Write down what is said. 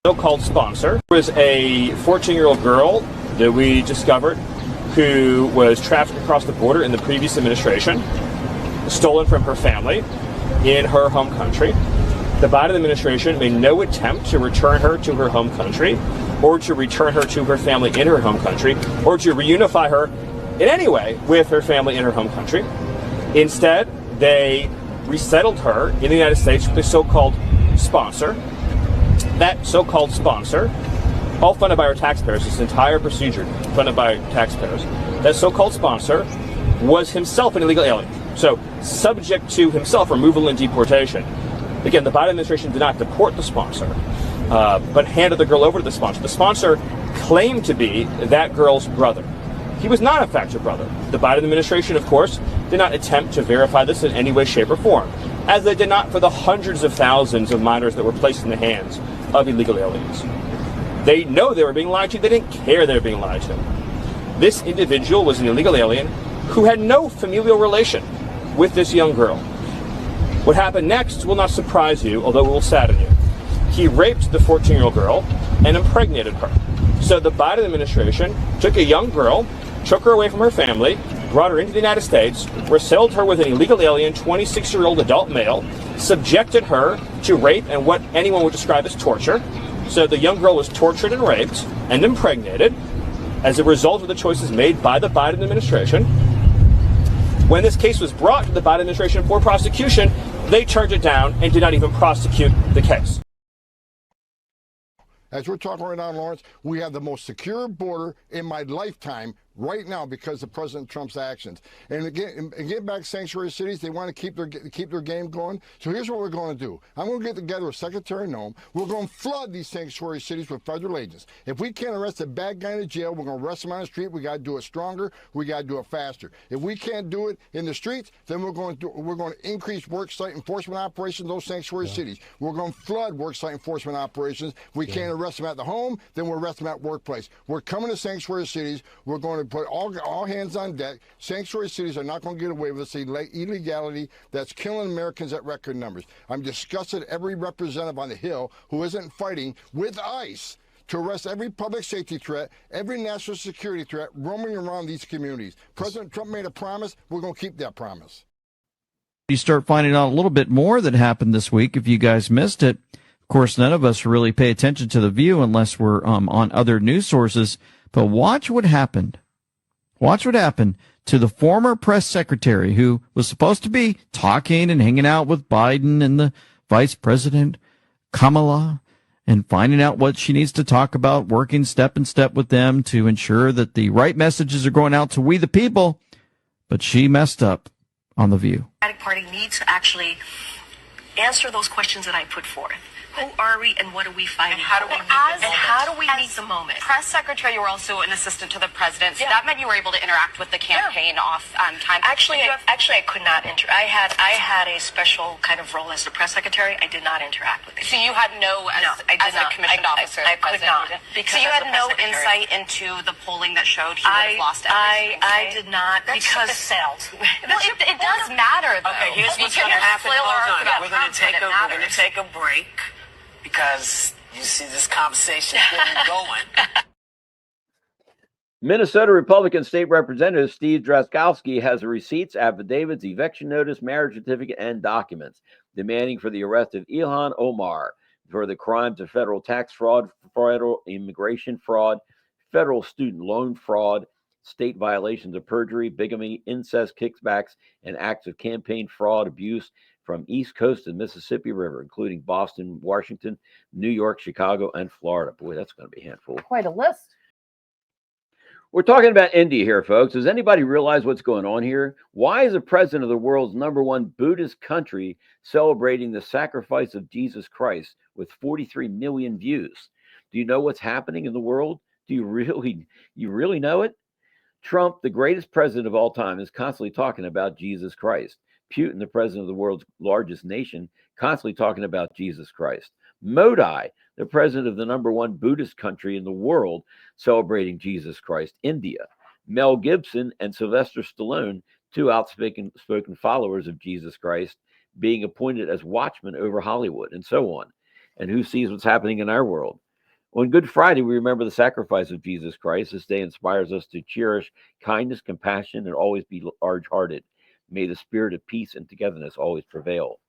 So-called sponsor was a 14-year-old girl that we discovered who was trafficked across the border in the previous administration, stolen from her family in her home country. The Biden administration made no attempt to return her to her home country or to return her to her family in her home country or to reunify her in any way with her family in her home country. Instead, they resettled her in the United States with a so-called sponsor. That so-called sponsor, all funded by our taxpayers, this entire procedure funded by taxpayers, that so-called sponsor was himself an illegal alien, so subject to himself removal and deportation. Again, the Biden administration did not deport the sponsor, but handed the girl over to the sponsor. The sponsor claimed to be that girl's brother. He was not, in fact, her brother. The Biden administration, of course, did not attempt to verify this in any way, shape, or form, as they did not for the hundreds of thousands of minors that were placed in the hands of illegal aliens. They know they were being lied to. They didn't care they were being lied to. This individual was an illegal alien who had no familial relation with this young girl. What happened next will not surprise you, although it will sadden you. He raped the 14-year-old girl and impregnated her. So the Biden administration took a young girl, took her away from her family, brought her into the United States, resettled her with an illegal alien, 26-year-old adult male, subjected her to rape and what anyone would describe as torture. So the young girl was tortured and raped and impregnated as a result of the choices made by the Biden administration. When this case was brought to the Biden administration for prosecution, they turned it down and did not even prosecute the case. As we're talking right now, Lawrence, we have the most secure border in my lifetime right now because of President Trump's actions. And again, and get back sanctuary cities, they want to keep their game going. So here's what we're going to do. I'm going to get together with Secretary Noem. We're going to flood these sanctuary cities with federal agents. If we can't arrest a bad guy in the jail, we're going to arrest him on the street. We got to do it stronger. We got to do it faster. If we can't do it in the streets, then we're going to increase worksite enforcement operations in those sanctuary cities. We're going to flood worksite enforcement operations. If we can't arrest them at the home, then we'll arrest them at workplace. We're coming to sanctuary cities. We're going to put all hands on deck. Sanctuary cities are not going to get away with this illegality that's killing Americans at record numbers. I'm disgusted every representative on the Hill who isn't fighting with ICE to arrest every public safety threat, every national security threat roaming around these communities. President Trump made a promise. We're going to keep that promise. You start finding out a little bit more that happened this week. If you guys missed it, of course, none of us really pay attention to The View unless we're on other news sources. But watch what happened. Watch what happened to the former press secretary who was supposed to be talking and hanging out with Biden and the vice president, Kamala, and finding out what she needs to talk about, working step in step with them to ensure that the right messages are going out to we the people. But she messed up on The View. The Democratic Party needs to actually answer those questions that I put forth. Who are we and what are we fighting? And how do we meet the moment? Press secretary, you were also an assistant to the president, so that meant you were able to interact with the campaign off time. Actually, I could not I had a special kind of role as the press secretary. I did not interact with it. So you had as a commissioned officer. I could not. So you had no insight into the polling that showed he would have lost everything. I did not because well, it does matter though. Okay, here's what's going to happen. Hold on. We're going to take a break. Because you see this conversation going. Minnesota Republican State Representative Steve Drazkowski has the receipts, affidavits, eviction notice, marriage certificate, and documents demanding for the arrest of Ilhan Omar for the crimes of federal tax fraud, federal immigration fraud, federal student loan fraud, state violations of perjury, bigamy, incest, kickbacks, and acts of campaign fraud, abuse from East Coast to Mississippi River, including Boston, Washington, New York, Chicago, and Florida. Boy, that's going to be a handful. Quite a list. We're talking about India here, folks. Does anybody realize what's going on here? Why is the president of the world's #1 Buddhist country celebrating the sacrifice of Jesus Christ with 43 million views? Do you know what's happening in the world? Do you really know it? Trump, the greatest president of all time, is constantly talking about Jesus Christ. Putin, the president of the world's largest nation, constantly talking about Jesus Christ. Modi, the president of the #1 Buddhist country in the world celebrating Jesus Christ, India. Mel Gibson and Sylvester Stallone, two outspoken followers of Jesus Christ, being appointed as watchmen over Hollywood, and so on. And who sees what's happening in our world? On Good Friday, we remember the sacrifice of Jesus Christ. This day inspires us to cherish kindness, compassion, and always be large-hearted. May the spirit of peace and togetherness always prevail.